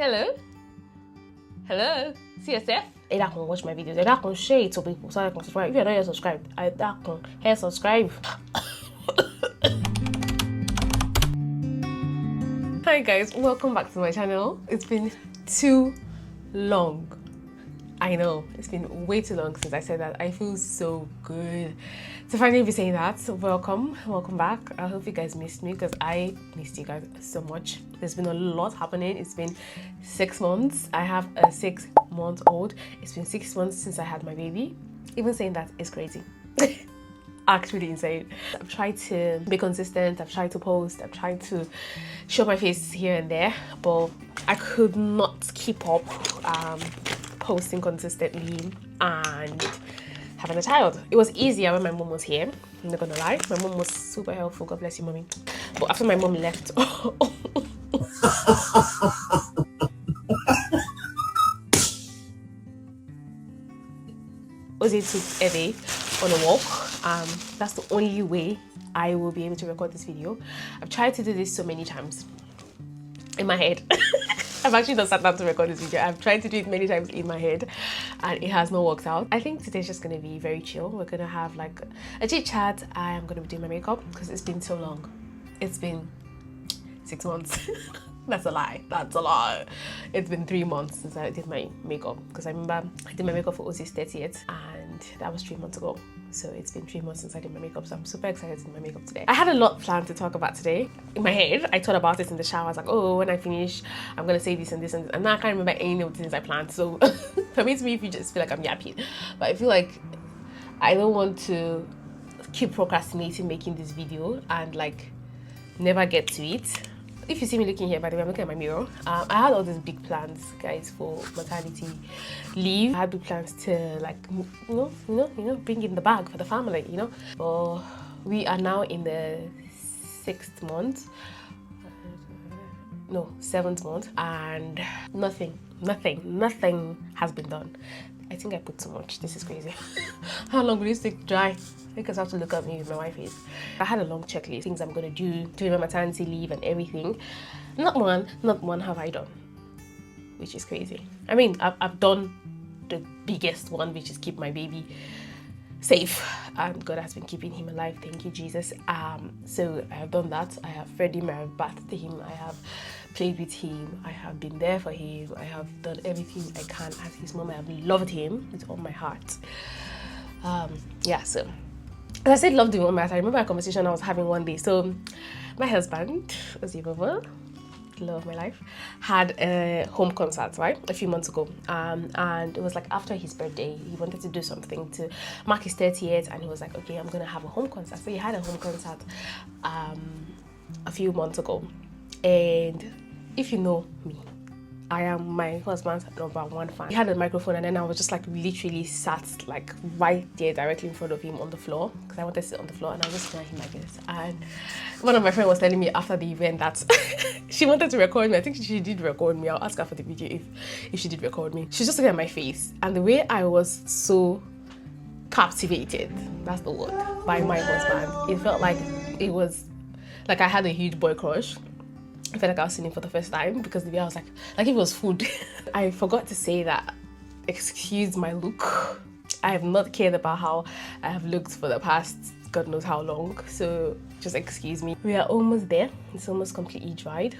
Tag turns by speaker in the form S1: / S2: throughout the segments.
S1: Hello? Hello? CSF? Hey, that can watch my videos. Hey, that can share it to people so I can subscribe. If you're not yet subscribed, that can hey, subscribe. Hi guys, welcome back to my channel. It's been too long. I know, it's been way too long since I said that. I feel so good to finally be saying that. So welcome back. I hope you guys missed me because I missed you guys so much. There's been a lot happening. It's been 6 months. I have a 6-month-old. It's been 6 months since I had my baby. Even saying that is crazy. Actually insane. I've tried to be consistent, I've tried to post, I've tried to show my face here and there, but I could not keep up posting consistently and having a child. It was easier when my mom was here, I'm not gonna lie. My mom was super helpful, God bless you mommy. But after my mom left, Ozzy took Evie on a walk. That's the only way I will be able to record this video. I've tried to do this so many times in my head. I've actually not sat down to record this video. I've tried to do it many times in my head and it has not worked out. I think today's just going to be very chill. We're going to have like a chit chat. I am going to be doing my makeup because it's been so long. It's been 6 months. That's a lie. That's a lie. It's been 3 months since I did my makeup because I remember I did my makeup for Ozzy's 30th and that was 3 months ago. So it's been 3 months since I did my makeup. So I'm super excited to do my makeup today. I had a lot planned to talk about today. In my head, I thought about it in the shower. I was like, oh, when I finish, I'm going to say this and this and this. And now I can't remember any of the things I planned. So permit me if you just feel like I'm yapping. But I feel like I don't want to keep procrastinating making this video and like never get to it. If you see me looking here, by the way, I'm looking at my mirror. I had all these big plans, guys, for maternity leave. I had big plans to like, you know, bring in the bag for the family, you know. But we are now in the 6th month, no, 7th month, and nothing has been done. I think I put too much. This is crazy. How long will this take to dry? You guys have to look at me with my wife is. I had a long checklist, things I'm gonna do during my maternity leave and everything. Not one have I done, which is crazy. I mean, I've done the biggest one, which is keep my baby safe, and God has been keeping him alive. Thank you, Jesus. So I have done that. I have fed him, I have bathed him, I have played with him, I have been there for him, I have done everything I can as his mom. I have loved him with all my heart. Yeah, so as I said, loved him all my heart. I remember a conversation I was having one day. So my husband, Ozzy, love of my life, had a home concert, right, a few months ago, and it was like after his birthday. He wanted to do something to mark his 30th, and he was like, okay, I'm gonna have a home concert. So he had a home concert a few months ago, and if you know me, I am my husband's #1 fan. He had a microphone, and then I was just like literally sat like right there directly in front of him on the floor because I wanted to sit on the floor, and I was just staring him like this. And one of my friends was telling me after the event that she wanted to record me. I think she did record me. I'll ask her for the video if she did record me. She's just looking at my face, and the way I was so captivated, that's the word, by my husband. It felt like it was like I had a huge boy crush. I felt like I was seeing him for the first time because the way I was like it was food. I forgot to say that, excuse my look. I have not cared about how I have looked for the past God knows how long, so just excuse me. We are almost there. It's almost completely dried.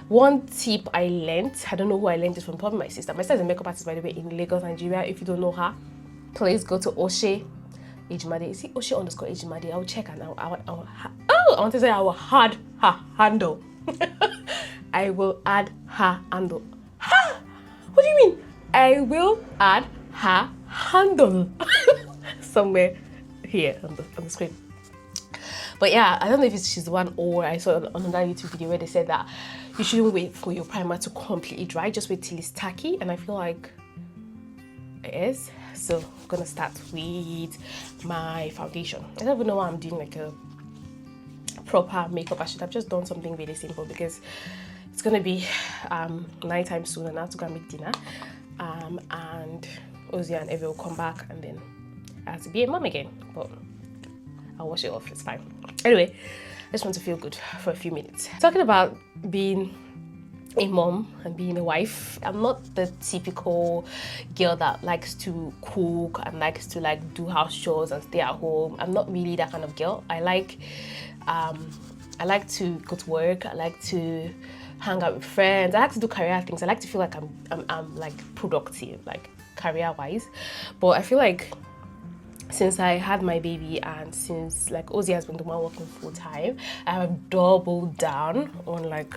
S1: One tip I learned, I don't know who I learned it from, probably my sister. My sister is a makeup artist, by the way, in Lagos, Nigeria. If you don't know her, please go to Oshe Ejimade. See Oshe_Ejimade. I'll check and I want to say I will add her handle. I will add her handle. Ha! What do you mean? I will add her handle somewhere here on the screen. But yeah, I don't know if she's the one, or I saw on another YouTube video where they said that you shouldn't wait for your primer to completely dry, just wait till it's tacky, and I feel like it is. So I'm gonna start with my foundation. I don't even know why I'm doing like a proper makeup. I should have just done something really simple because it's gonna be nighttime soon and I have to go and make dinner, and Ozzy and Evie will come back, and then I have to be a mom again, but I'll wash it off, it's fine. Anyway, I just want to feel good for a few minutes. Talking about being a mom and being a wife. I'm not the typical girl that likes to cook and likes to like do house chores and stay at home. I'm not really that kind of girl. I like to go to work. I like to hang out with friends. I like to do career things. I like to feel like I'm like productive, like career wise. But I feel like since I had my baby and since like Ozzy has been the one working full time, I have doubled down on like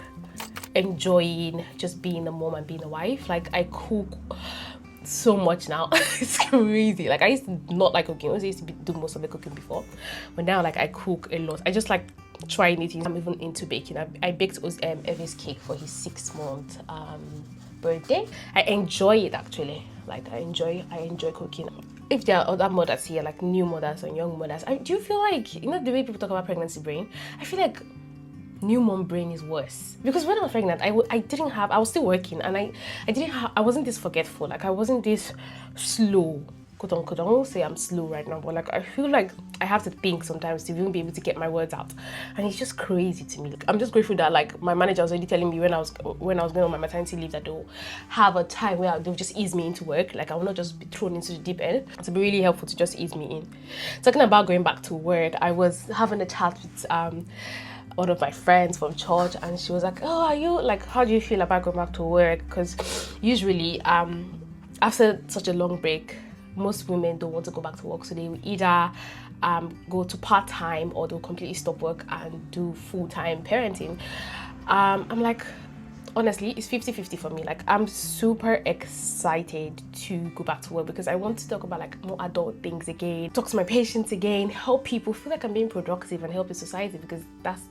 S1: enjoying just being a mom and being a wife. Like I cook so much now. It's crazy. Like I used to not like cooking. I used to do most of the cooking before, but now like I cook a lot. I just like trying new things. I'm even into baking. I baked Evie's cake for his 6-month birthday. I enjoy it actually. Like I enjoy cooking. If there are other mothers here, like new mothers and young mothers, do you feel like, you know, the way people talk about pregnancy brain, I feel like new mom brain is worse, because when I was pregnant, I was still working, and I wasn't this forgetful, like I wasn't this slow, quote unquote. I won't say I'm slow right now, but like I feel like I have to think sometimes to even be able to get my words out, and it's just crazy to me. Like, I'm just grateful that like my manager was already telling me when I was going on my maternity leave that they'll have a time where they'll just ease me into work. Like I will not just be thrown into the deep end. It's be really helpful to just ease me in. Talking about going back to work, I was having a chat with one of my friends from church, and she was like, oh, are you like, how do you feel about going back to work? Because usually after such a long break, most women don't want to go back to work, so they will either go to part-time or they'll completely stop work and do full-time parenting. I'm like, honestly, it's 50-50 for me. Like I'm super excited to go back to work because I want to talk about like more adult things again, talk to my patients again, help people, feel like I'm being productive and helping society, because that's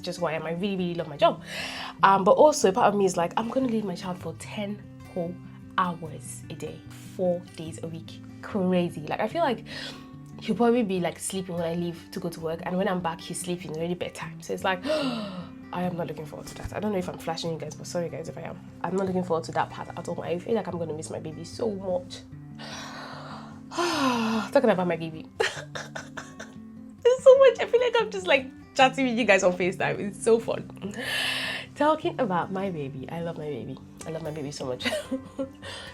S1: just who I am. I really, really love my job. But also a part of me is like, I'm gonna leave my child for 10 whole hours a day, 4 days a week. Crazy. Like I feel like he'll probably be like sleeping when I leave to go to work, and when I'm back he's sleeping, it's already bedtime. So it's like I am not looking forward to that. I don't know if I'm flashing you guys, but sorry guys if I am. I'm not looking forward to that part at all. I feel like I'm gonna miss my baby so much. Talking about my baby. There's so much. I feel like I'm just like chatting with you guys on FaceTime. It's so fun. Talking about my baby. I love my baby. I love my baby so much.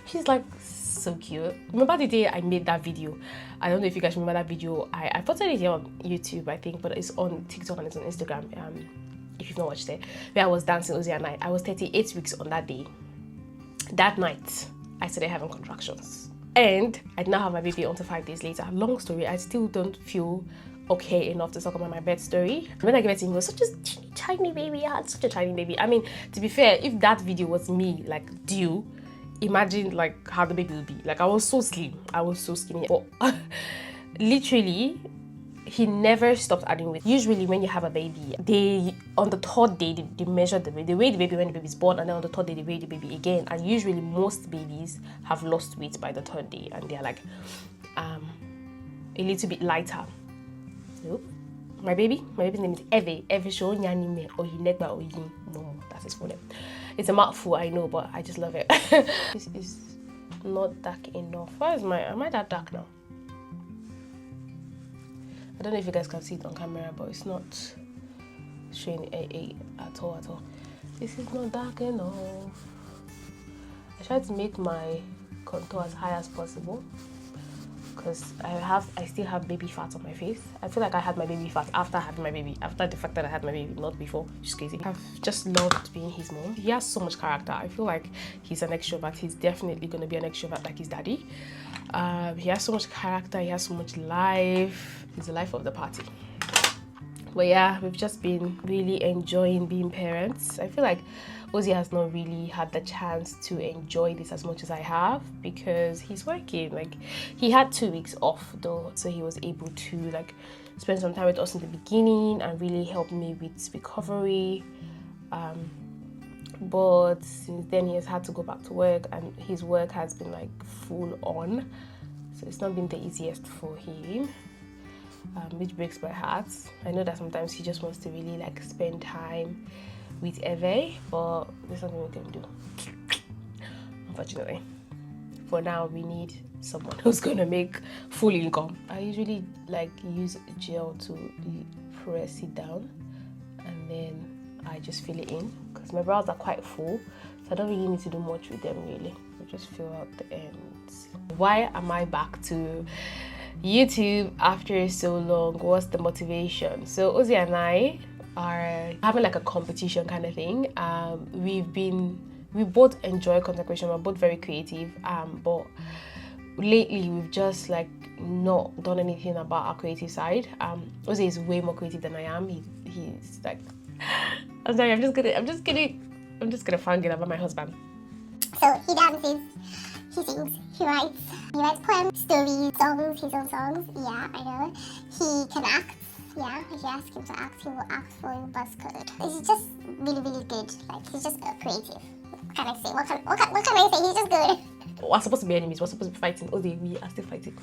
S1: She's like so cute. Remember the day I made that video? I don't know if you guys remember that video. I posted it here on YouTube, I think, but it's on TikTok and it's on Instagram. If you've not watched it, where I was dancing Ozzy and I was 38 weeks on that day. That night, I started having contractions. And I did not have my baby until 5 days later. Long story, I still don't feel okay enough to talk about my birth story. When I gave it to him, it was such a tiny baby. I had such a tiny baby. I mean, to be fair, if that video was me, like, due, imagine, like, how the baby would be. Like, I was so slim. I was so skinny. But literally, he never stopped adding weight. Usually when you have a baby, on the 3rd day, they measure the weight. They weigh the baby when the baby's born, and then on the 3rd day, they weigh the baby again. And usually most babies have lost weight by the 3rd day, and they're like a little bit lighter. Nope. My baby's name is Eve. Eve Sho Nyanime Oyinegba Oyin. No, that's his full name. It's a mouthful, I know, but I just love it. This is not dark enough. Am I that dark now? I don't know if you guys can see it on camera, but it's not showing AA at all. This is not dark enough. I tried to make my contour as high as possible because I still have baby fat on my face. I feel like I had my baby fat after having my baby, after the fact that I had my baby, not before, which is crazy. I've just loved being his mom. He has so much character. I feel like he's an extrovert. He's definitely going to be an extrovert like his daddy. He has so much character. He has so much life. He's the life of the party. But yeah, we've just been really enjoying being parents. I feel like Ozzy has not really had the chance to enjoy this as much as I have because he's working. Like, he had 2 weeks off though, so he was able to like spend some time with us in the beginning and really help me with recovery. But since then he has had to go back to work, and his work has been like full on, so it's not been the easiest for him. Which breaks my heart. I know that sometimes he just wants to really like spend time with Eve, but there's nothing we can do, unfortunately. For now, we need someone who's gonna make full income. I usually like use gel to press it down, and then I just fill it in because my brows are quite full, so I don't really need to do much with them really. I just fill out the ends. Why am I back to YouTube after so long? What's the motivation? So Ozzy and I are having like a competition kind of thing. We both enjoy content creation. We're both very creative, but lately we've just like not done anything about our creative side. Ozzy is way more creative than I am. He's like, I'm sorry, I'm just gonna fangirl about my husband.
S2: So he dances, he sings, he writes poems, stories, songs, his own songs. Yeah, I know. He can act. Yeah, if you ask him to act, he will act for you. Bus code. He's just really, really good. Like, he's just creative. What can I say? What can I say? He's just good.
S1: We're supposed to be enemies. We're supposed to be fighting. Oh, we are still fighting.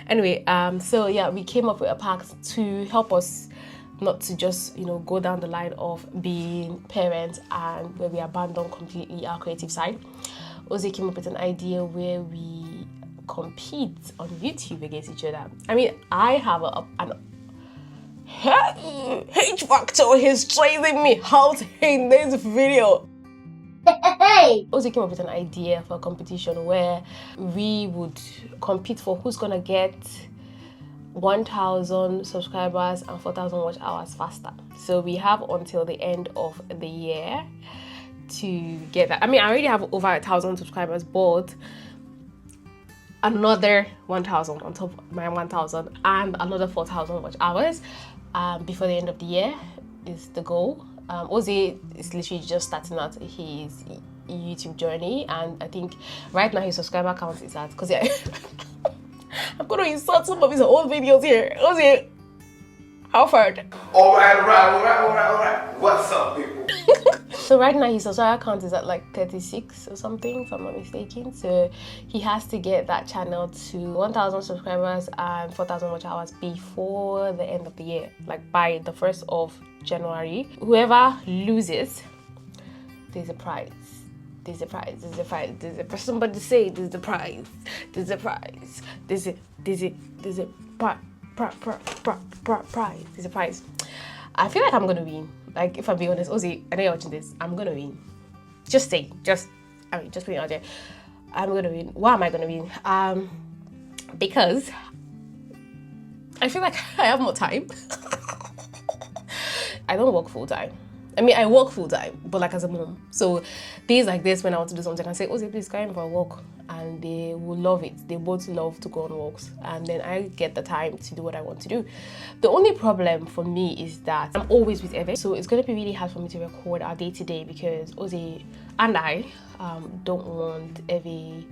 S1: Anyway, so yeah, we came up with a pact to help us not to just, you know, go down the line of being parents and where we abandon completely our creative side. Ozzy came up with an idea where we compete on YouTube against each other. I mean, I have an H factor is chasing me out in this video. Ozzy came up with an idea for a competition where we would compete for who's gonna get 1,000 subscribers and 4,000 watch hours faster. So we have until the end of the year to get that. I mean, I already have over 1,000 subscribers, but another 1,000 on top of my 1,000 and another 4,000 watch hours before the end of the year is the goal. Ozzy is literally just starting out his YouTube journey, and I think right now his subscriber count is at, because I'm going to insert some of his old videos here. Ozzy, how far?
S3: All right. What's up, people?
S1: So right now his subscriber count is at like 36 or something, if I'm not mistaken. So he has to get that channel to 1,000 subscribers and 4,000 watch hours before the end of the year, like by the 1st of January. Whoever loses, there's a prize. There's a prize. Somebody say there's a prize. There's a prize. There's a prize. There's a prize. I feel like I'm gonna win. Like, if I'm being honest, Ozzy, I know you're watching this. I'm gonna win. Just put it out there. I'm gonna win. Why am I gonna win? Because I feel like I have more time. I don't work full time. I mean, I work full time, but like as a mom. So days like this, when I want to do something, I can say, Ozzy, please go in for a walk. And they will love it. They both love to go on walks. And then I get the time to do what I want to do. The only problem for me is that I'm always with Eve. So it's going to be really hard for me to record our day-to-day because Ozzy and I don't want Eve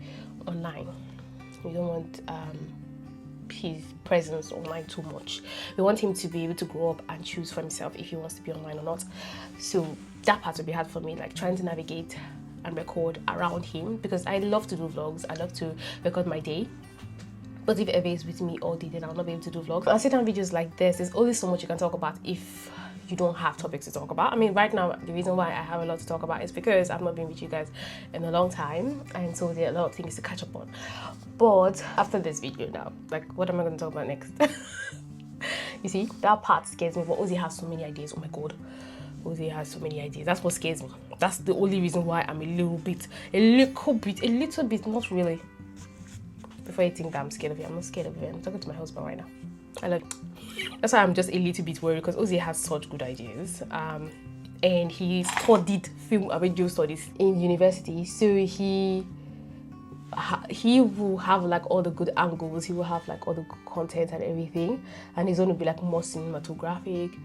S1: online. We don't want his presence online too much. We want him to be able to grow up and choose for himself if he wants to be online or not. So that part will be hard for me, like trying to navigate and record around him, because I love to do vlogs. I love to record my day. But if Eve is with me all day, then I'll not be able to do vlogs. I'll sit down videos like this. There's only so much you can talk about if you don't have topics to talk about. I mean, right now, the reason why I have a lot to talk about is because I've not been with you guys in a long time, and so there are a lot of things to catch up on. But after this video now, like, what am I going to talk about next? You see, that part scares me, but Ozzy has so many ideas. Oh my God. Ozzy has so many ideas. That's what scares me. That's the only reason why I'm a little bit, not really. Before you think that I'm scared of it, I'm not scared of it. I'm talking to my husband right now. That's why I'm just a little bit worried, because Ozzy has such good ideas. And he studied film and radio studies in university, so he will have like all the good angles. He will have like all the good content and everything, and he's going to be like more cinematographic,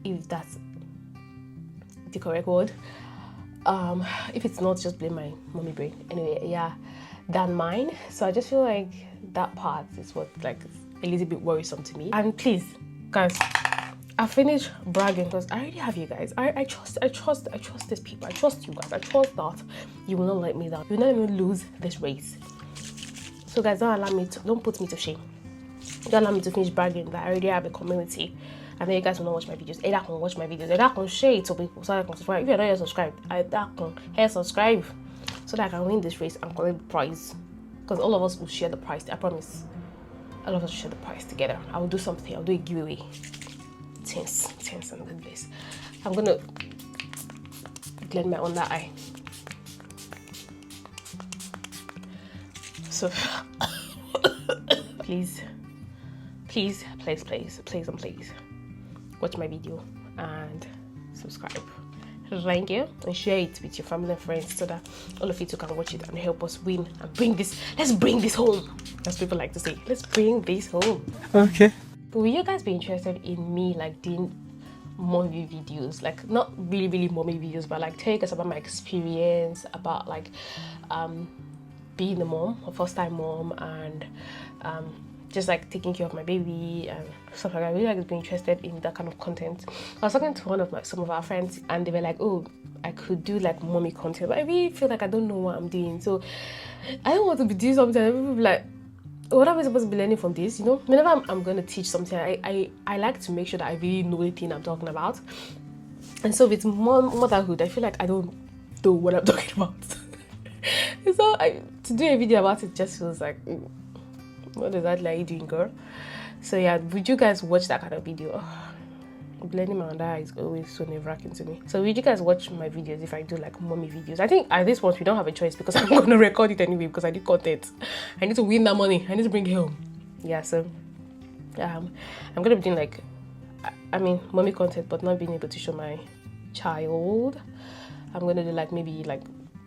S1: if that's the correct word. If it's not, just blame my mommy brain. Anyway, yeah, than mine. So I just feel like that part is what like a little bit worrisome to me. And please, guys, I finished bragging because I already have you guys. I trust these people. I trust you guys. I trust that you will not let me down. You will not even lose this race. So guys, don't put me to shame. Don't allow me to finish bragging that I already have a community. And then you guys will not watch my videos. Either can watch my videos, either can share it to people so I can subscribe. If you're not yet subscribed, either can subscribe so that I can win this race and collect the prize. Because all of us will share the prize. I promise. All of us will share the prize together. I will do something. I'll do a giveaway. Tense and good place. I'm gonna blend my under eye. So please watch my video and subscribe. Thank you, and share it with your family and friends so that all of you too can watch it and help us win and bring this. Let's bring this home, as people like to say. Let's bring this home.
S4: Okay.
S1: But will you guys be interested in me like doing mommy videos, like not really mommy videos, but like tell you guys about my experience about like being a mom, a first-time mom, and just like taking care of my baby and stuff like that. I really like being interested in that kind of content. I was talking to some of our friends and they were like, oh, I could do like mommy content, but I really feel like I don't know what I'm doing, so I don't want to be doing something and people be like, what am I supposed to be learning from this? You know, whenever I'm going to teach something, I like to make sure that I really know the thing I'm talking about. And so with motherhood, I feel like I don't know what I'm talking about. So to do a video about it just feels like, what exactly are you doing, girl? So yeah, would you guys watch that kind of video? Blending my under eye is always so nerve-wracking to me. So would you guys watch my videos if I do like mommy videos? I think at this point we don't have a choice because I'm going to record it anyway because I need content. I need to win that money. I need to bring it home. Yeah, so I'm going to be doing like, I mean, mommy content, but not being able to show my child. I'm going to do like maybe like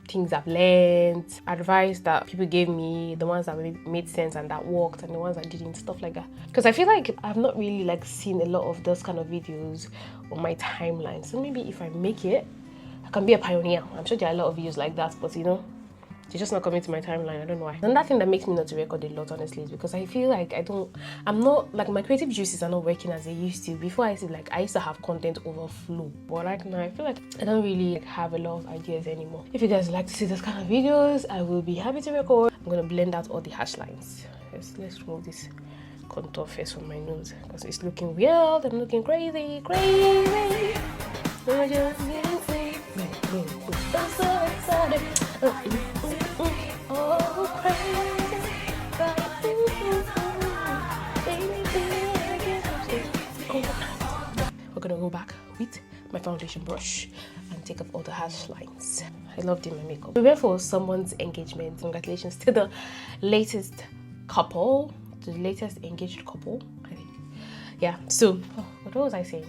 S1: things I've learned, advice that people gave me, the ones that made sense and that worked, and the ones that didn't, stuff like that. Because I feel like I've not really like seen a lot of those kind of videos on my timeline. So maybe if I make it, I can be a pioneer. I'm sure there are a lot of videos like that, but you know, they're just not coming to my timeline. I don't know why. And that thing that makes me not to record a lot, honestly, is because I feel like I'm not like, my creative juices are not working as they used to. Before I used to have content overflow, but right now I feel like I don't really have a lot of ideas anymore. If you guys like to see those kind of videos, I will be happy to record. I'm gonna blend out all the hash lines. Let's remove this contour face from my nose because it's looking weird and looking crazy. We're just getting free. I'm so excited. Oh, crazy. We're gonna go back with my foundation brush and take up all the hash lines. I love doing my makeup. We went for someone's engagement. Congratulations to the latest couple, the latest engaged couple, I think. Yeah, so what was I saying?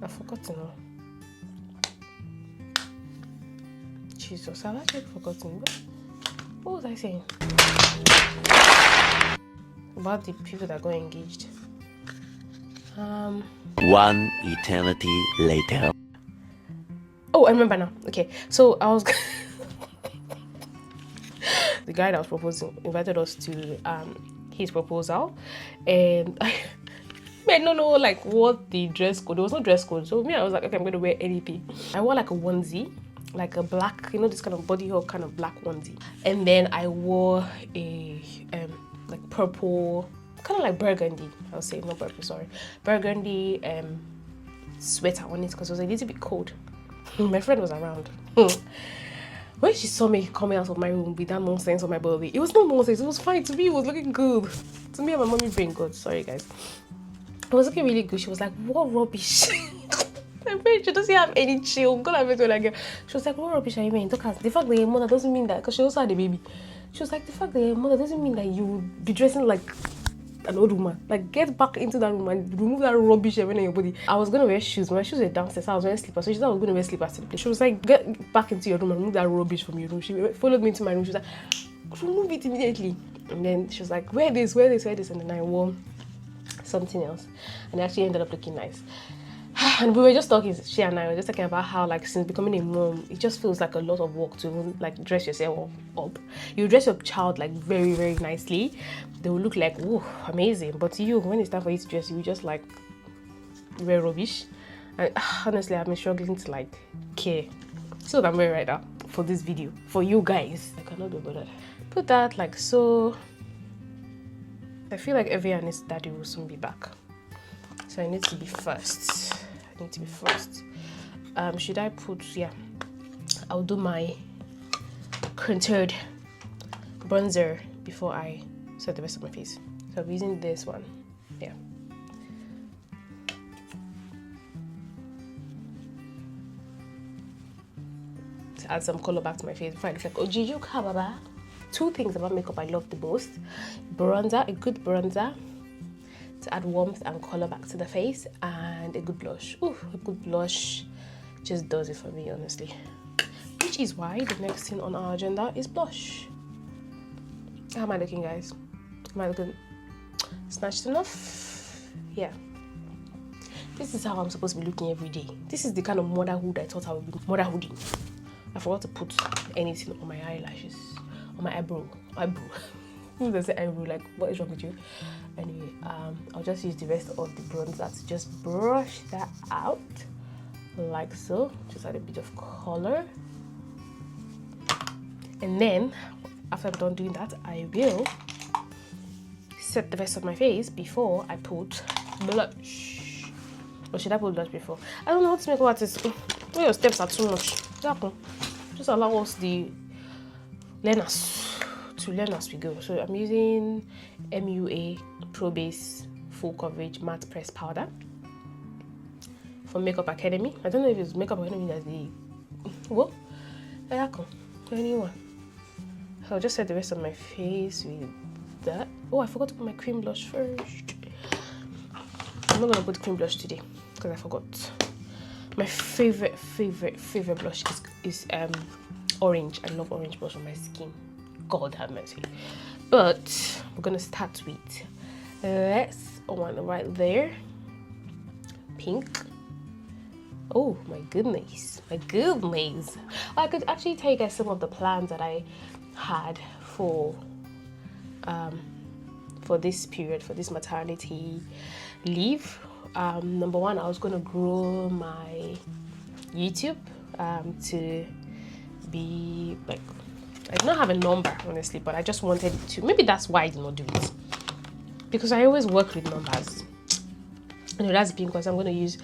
S1: I forgot to know. Jesus, I've actually forgotten. What was I saying? About the people that got engaged.
S4: One eternity later.
S1: Oh, I remember now. Okay, so I was the guy that was proposing invited us to his proposal, and I don't know like what the dress code. There was no dress code, so me, I was like, okay, I'm gonna wear anything. I wore like a onesie, like a black, you know, this kind of body hug kind of black onesie, and then I wore a like purple, kind of like burgundy, I'll say, not purple, sorry, burgundy sweater on it because it was a little bit cold. My friend was around. When she saw me coming out of my room with that nonsense on my body, it was not nonsense, it was fine. To me, it was looking good. To me and my mommy being good, sorry guys. It was looking really good. She was like, what rubbish? My friend, she doesn't have any chill. God, I met her like, she was like, what rubbish are you mean? The fact that your mother doesn't mean that, because she also had a baby. She was like, the fact that your mother doesn't mean that you will be dressing like an old woman. Like, get back into that room and remove that rubbish in your body. I was gonna wear shoes. My shoes were downstairs, so I was wearing slippers. So she said I was gonna wear slippers to the place. She was like, get back into your room and remove that rubbish from your room. She followed me into my room. She was like, remove it immediately. And then she was like, wear this. And then I wore something else, and it actually ended up looking nice. And we were just talking, she and I were just talking about how like since becoming a mom, it just feels like a lot of work to even like dress yourself up. You dress your child like very, very nicely. They will look like, ooh, amazing. But you, when it's time for you to dress, you just like wear rubbish. And honestly, I've been struggling to like care. So what I'm wearing right now for this video, for you guys. I cannot be bothered. Put that like so. I feel like every Annie's daddy will soon be back. So I need to be first. Should I put, yeah, I'll do my contour bronzer before I set the rest of my face. So I'm using this one, yeah. to add some color back to my face before I look like Ojijo Kababa. 2 things about makeup I love the most: bronzer, a good bronzer to add warmth and color back to the face, and a good blush. Ooh, a good blush just does it for me, honestly. Which is why the next thing on our agenda is blush. How am I looking, guys? Am I looking snatched enough? Yeah. This is how I'm supposed to be looking every day. This is the kind of motherhood I thought I would be motherhooding. I forgot to put anything on my eyelashes, on my eyebrow. Who does say eyebrow? Like, what is wrong with you? Anyway, I'll just use the rest of the bronzer to just brush that out, like so. Just add a bit of color. And then, after I'm done doing that, I will set the rest of my face before I put blush. Or should I put blush before? I don't know how to make artists. When your steps are too much, just allow us the learners to learn as we go. So I'm using MUA Pro Base Full Coverage Matte Press Powder from Makeup Academy. I don't know if it's Makeup Academy that's the what? Anyone. So I'll just set the rest of my face with that. Oh, I forgot to put my cream blush first. I'm not gonna put cream blush today because I forgot. My favorite blush is orange. I love orange blush on my skin. God have mercy. But we're gonna start with this one right there. Pink. Oh my goodness. I could actually tell you guys some of the plans that I had for this period, for this maternity leave. Number one, I was going to grow my YouTube to be like, I don't have a number honestly, but I just wanted it to. Maybe that's why I did not do it, because I always work with numbers. Anyway, that's the pink one. So I'm going to use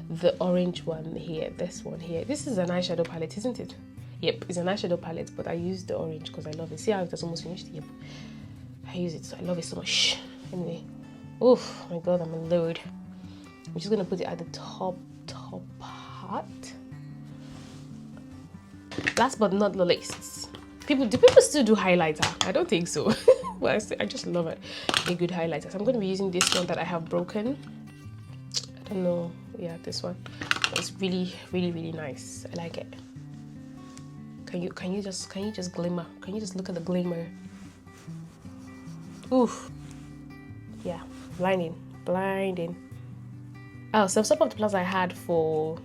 S1: the orange one here, this one here. This is an eyeshadow palette, isn't it? Yep, it's an eyeshadow palette, but I use the orange because I love it. See how it's almost finished? Yep, I use it, so I love it so much. Anyway, oh my god, I'm a load. I'm just gonna put it at the top part. Last but not the least, do people still do highlighter? I don't think so. Well, I just love it, a good highlighter. So I'm gonna be using this one that I have broken. I don't know, yeah, this one. It's really nice. I like it. Can you just glimmer? Can you just look at the glimmer? Oof. Yeah, blinding. Oh, so some of the plans I had for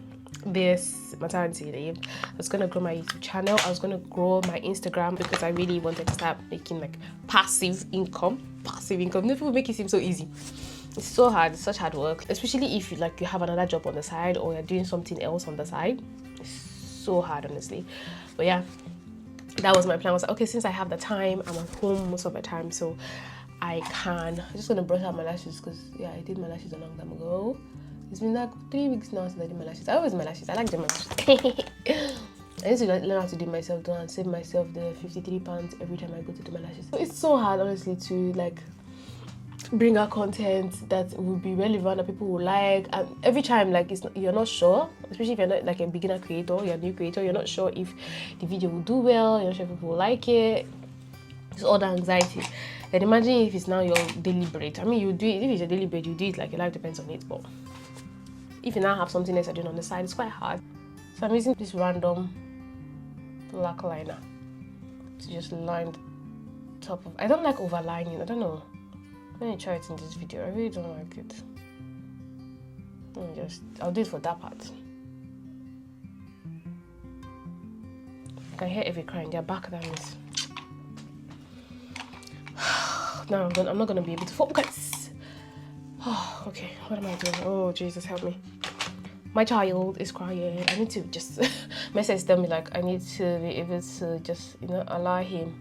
S1: this maternity leave, I was gonna grow my YouTube channel. I was gonna grow my Instagram because I really wanted to start making like passive income. People make it seem so easy. It's so hard. It's such hard work, especially if you have another job on the side or you're doing something else on the side. It's so hard, honestly. But yeah, that was my plan. I was like, okay, since I have the time, I'm at home most of the time, so I'm just gonna brush out my lashes because yeah, I did my lashes a long time ago. It's been like 3 weeks now since I did my lashes. I always do my lashes. I like doing my lashes. I need to learn how to do myself and save myself the £53 every time I go to do my lashes. It's so hard, honestly, to bring out content that will be relevant, that people will like, and every time you're not sure, especially if you're not like a beginner creator, you're a new creator, you're not sure if the video will do well, you're not sure if people will like it. It's all the anxiety. And imagine if it's now your daily bread. I mean, you do it, if it's your daily bread, you do it like your life depends on it, but if you now have something else you're doing on the side, it's quite hard. So I'm using this random black liner to just line the top of. I don't like overlining, I don't know. Let me try it in this video. I really don't like it. I'll do it for that part. I can hear every crying. They're back, that means. Now I'm not gonna be able to focus. Oh, okay. What am I doing? Oh, Jesus, help me. My child is crying. I need to just message them I need to be able to just allow him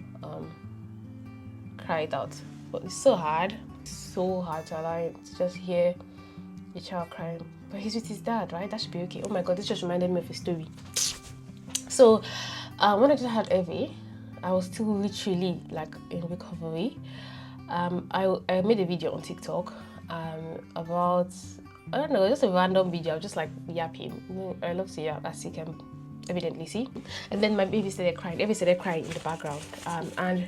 S1: cry it out. But it's so hard to allow him to just hear the child crying. But he's with his dad, right? That should be okay. Oh my god, this just reminded me of a story. So when I just had Evie, I was still literally in recovery. I made a video on TikTok about, I don't know, just a random video, just yapping. I love to yap, as you can evidently, see? And then my baby started crying. Baby started crying in the background. And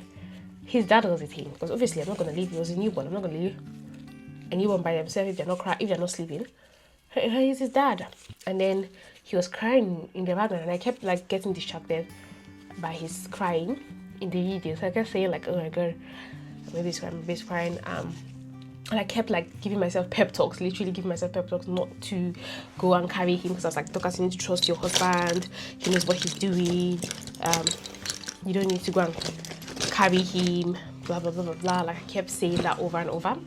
S1: his dad was with him. Because obviously I'm not going to leave. He was a newborn. I'm not going to leave a newborn by themselves if they're not crying, if they're not sleeping. He's his dad. And then he was crying in the background. And I kept like getting distracted by his crying in the video. So I kept saying like, oh my God, my baby's crying. And I kept like giving myself pep talks, literally giving myself pep talks not to go and carry him, because I was like, Dorcas, you need to trust your husband. He knows what he's doing. You don't need to go and carry him, blah, blah, blah, blah, blah. Like I kept saying that over and over.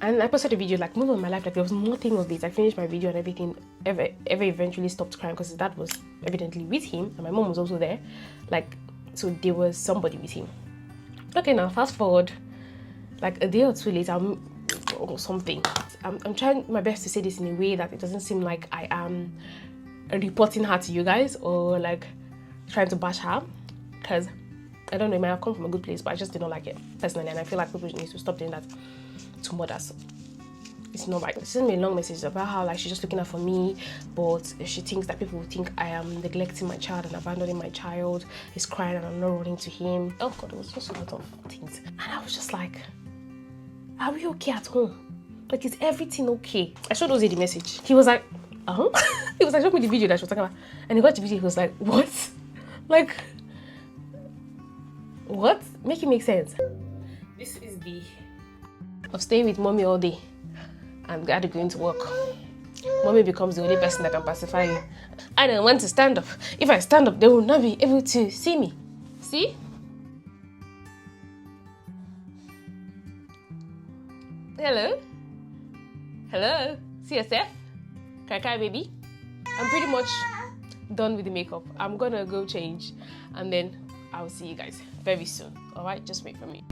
S1: And I posted a video like most of my life, like there was nothing of this. I finished my video and everything, ever eventually stopped crying because his dad was evidently with him and my mom was also there. Like, so there was somebody with him. Okay, now fast forward like a day or two later or something. I'm trying my best to say this in a way that it doesn't seem like I am reporting her to you guys or like trying to bash her, because I don't know, it might have come from a good place, but I just did not like it personally, and I feel like people need to stop doing that to mothers. It's not right. She sent me a long message about how like she's just looking out for me, but she thinks that people will think I am neglecting my child and abandoning my child. He's crying and I'm not running to him. Oh God, it was just a lot of things. And I was just like, are we okay at home? Like, is everything okay? I showed Ozzy the message. He was like, he was like, show me the video that she was talking about. And he got the video, he was like, what? Like, what? Make it make sense. This is the of staying with mommy all day and Daddy going to work. Mommy becomes the only person that can pacify you. I don't want to stand up. If I stand up, they will not be able to see me. See? Hello? Hello? See yourself? Kai baby? I'm pretty much done with the makeup. I'm gonna go change and then I'll see you guys very soon. Alright? Just wait for me.